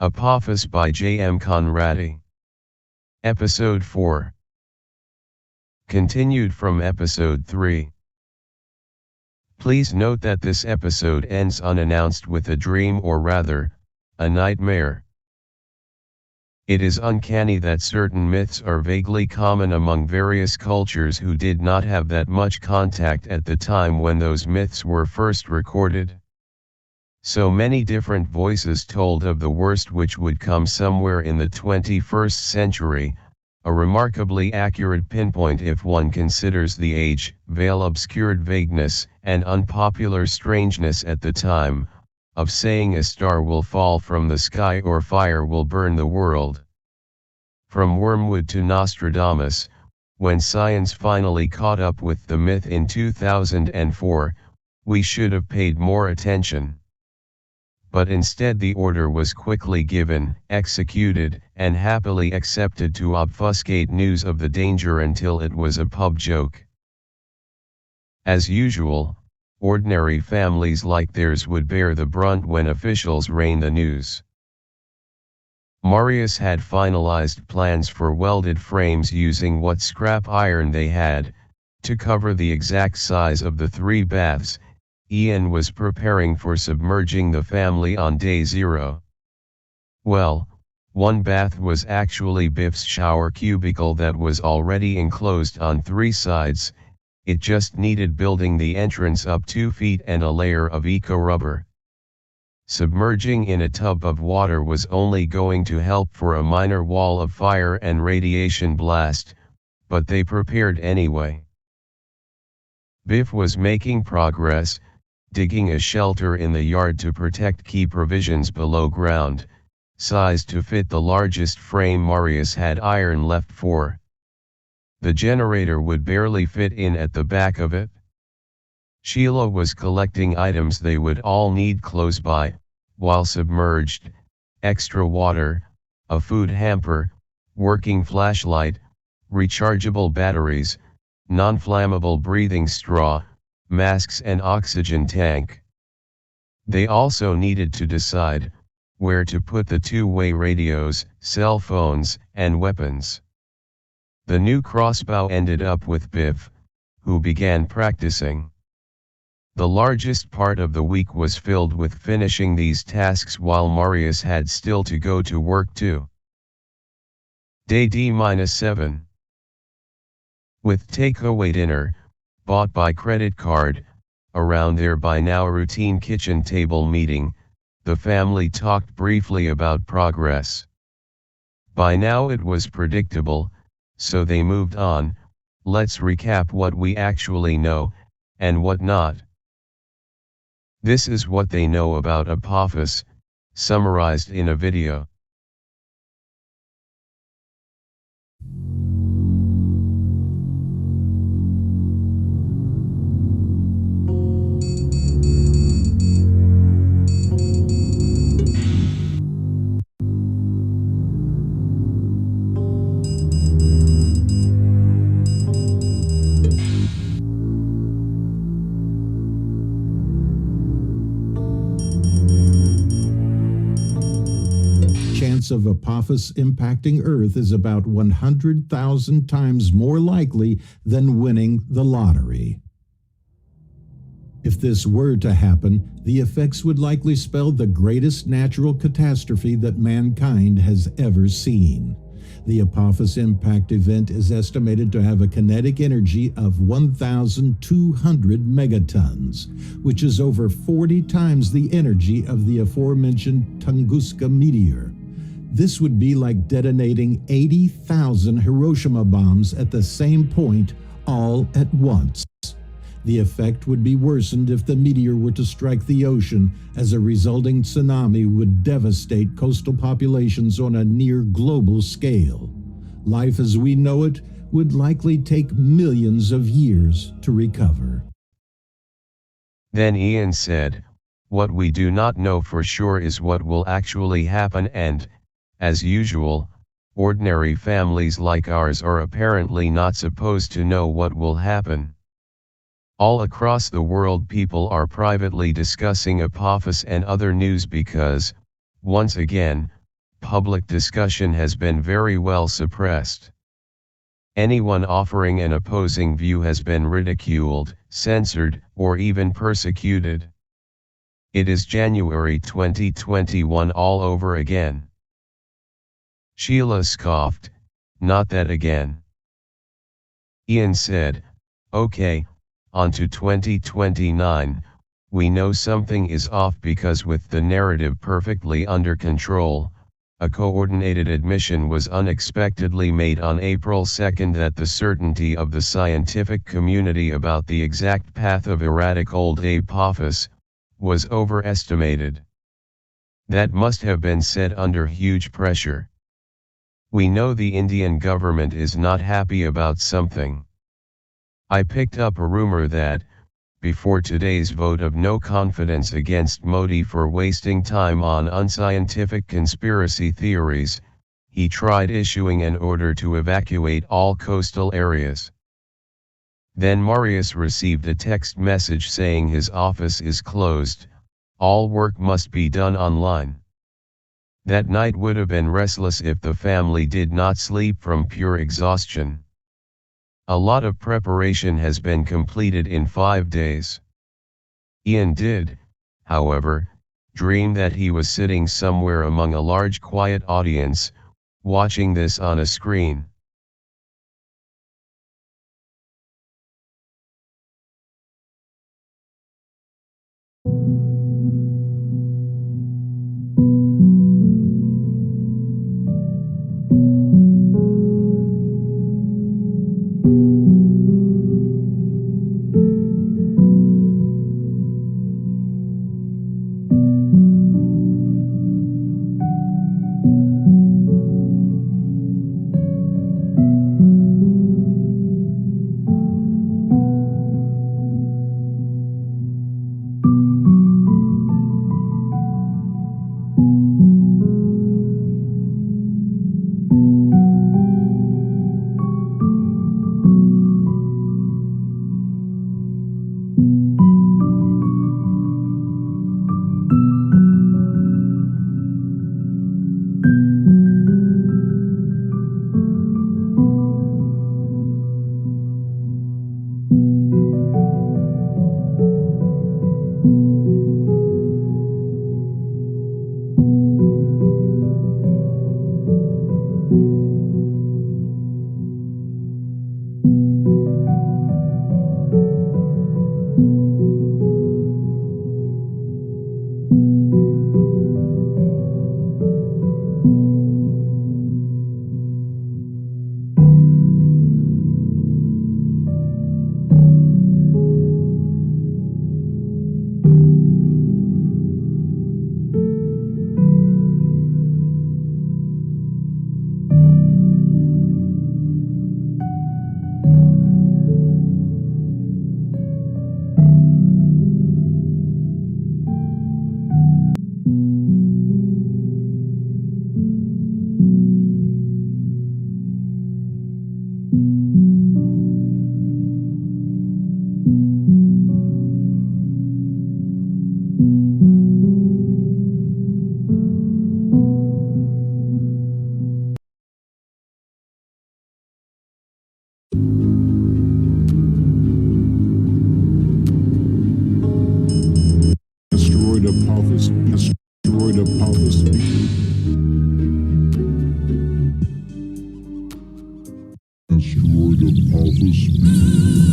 Apophis by J. M. Conradi. Episode 4. Continued from Episode 3. Please note that this episode ends unannounced with a dream, or rather, a nightmare. It is uncanny that certain myths are vaguely common among various cultures who did not have that much contact at the time when those myths were first recorded. So many different voices told of the worst which would come somewhere in the 21st century, a remarkably accurate pinpoint if one considers the age, veil-obscured vagueness, and unpopular strangeness at the time, of saying a star will fall from the sky or fire will burn the world. From Wormwood to Nostradamus, when science finally caught up with the myth in 2004, we should have paid more attention. But instead the order was quickly given, executed, and happily accepted to obfuscate news of the danger until it was a pub joke. As usual, ordinary families like theirs would bear the brunt when officials rain the news. Marius had finalized plans for welded frames using what scrap iron they had, to cover the exact size of the 3 baths. Ian was preparing for submerging the family on day 0. Well, one bath was actually Biff's shower cubicle that was already enclosed on 3 sides, it just needed building the entrance up 2 feet and a layer of eco-rubber. Submerging in a tub of water was only going to help for a minor wall of fire and radiation blast, but they prepared anyway. Biff was making progress, digging a shelter in the yard to protect key provisions below ground, sized to fit the largest frame Marius had iron left for. The generator would barely fit in at the back of it. Sheila was collecting items they would all need close by, while submerged: extra water, a food hamper, working flashlight, rechargeable batteries, non-flammable breathing straw, masks and oxygen tank. They also needed to decide where to put the 2-way radios, cell phones, and weapons. The new crossbow ended up with Biff, who began practicing. The largest part of the week was filled with finishing these tasks while Marius had still to go to work too. Day D-7. With takeaway dinner, bought by credit card, around their by now routine kitchen table meeting, the family talked briefly about progress. By now it was predictable, so they moved on. Let's recap what we actually know, and what not. This is what they know about Apophis, summarized in a video. Of Apophis impacting Earth is about 100,000 times more likely than winning the lottery. If this were to happen, the effects would likely spell the greatest natural catastrophe that mankind has ever seen. The Apophis impact event is estimated to have a kinetic energy of 1,200 megatons, which is over 40 times the energy of the aforementioned Tunguska meteor. This would be like detonating 80,000 Hiroshima bombs at the same point, all at once. The effect would be worsened if the meteor were to strike the ocean, as a resulting tsunami would devastate coastal populations on a near global scale. Life as we know it would likely take millions of years to recover. Then Ian said, "What we do not know for sure is what will actually happen, and, as usual, ordinary families like ours are apparently not supposed to know what will happen." All across the world people are privately discussing Apophis and other news because, once again, public discussion has been very well suppressed. Anyone offering an opposing view has been ridiculed, censored, or even persecuted. It is January 2021 all over again. Sheila scoffed, "Not that again." Ian said, "Okay, on to 2029, we know something is off because with the narrative perfectly under control, a coordinated admission was unexpectedly made on April 2 that the certainty of the scientific community about the exact path of erratic old Apophis was overestimated. That must have been said under huge pressure. We know the Indian government is not happy about something. I picked up a rumor that, before today's vote of no confidence against Modi for wasting time on unscientific conspiracy theories, he tried issuing an order to evacuate all coastal areas. Then Marius received a text message saying his office is closed, all work must be done online. That night would have been restless if the family did not sleep from pure exhaustion. A lot of preparation has been completed in 5 days. Ian did, however, dream that he was sitting somewhere among a large quiet audience, watching this on a screen. Asteroid Apophis. Asteroid Apophis. Asteroid Apophis.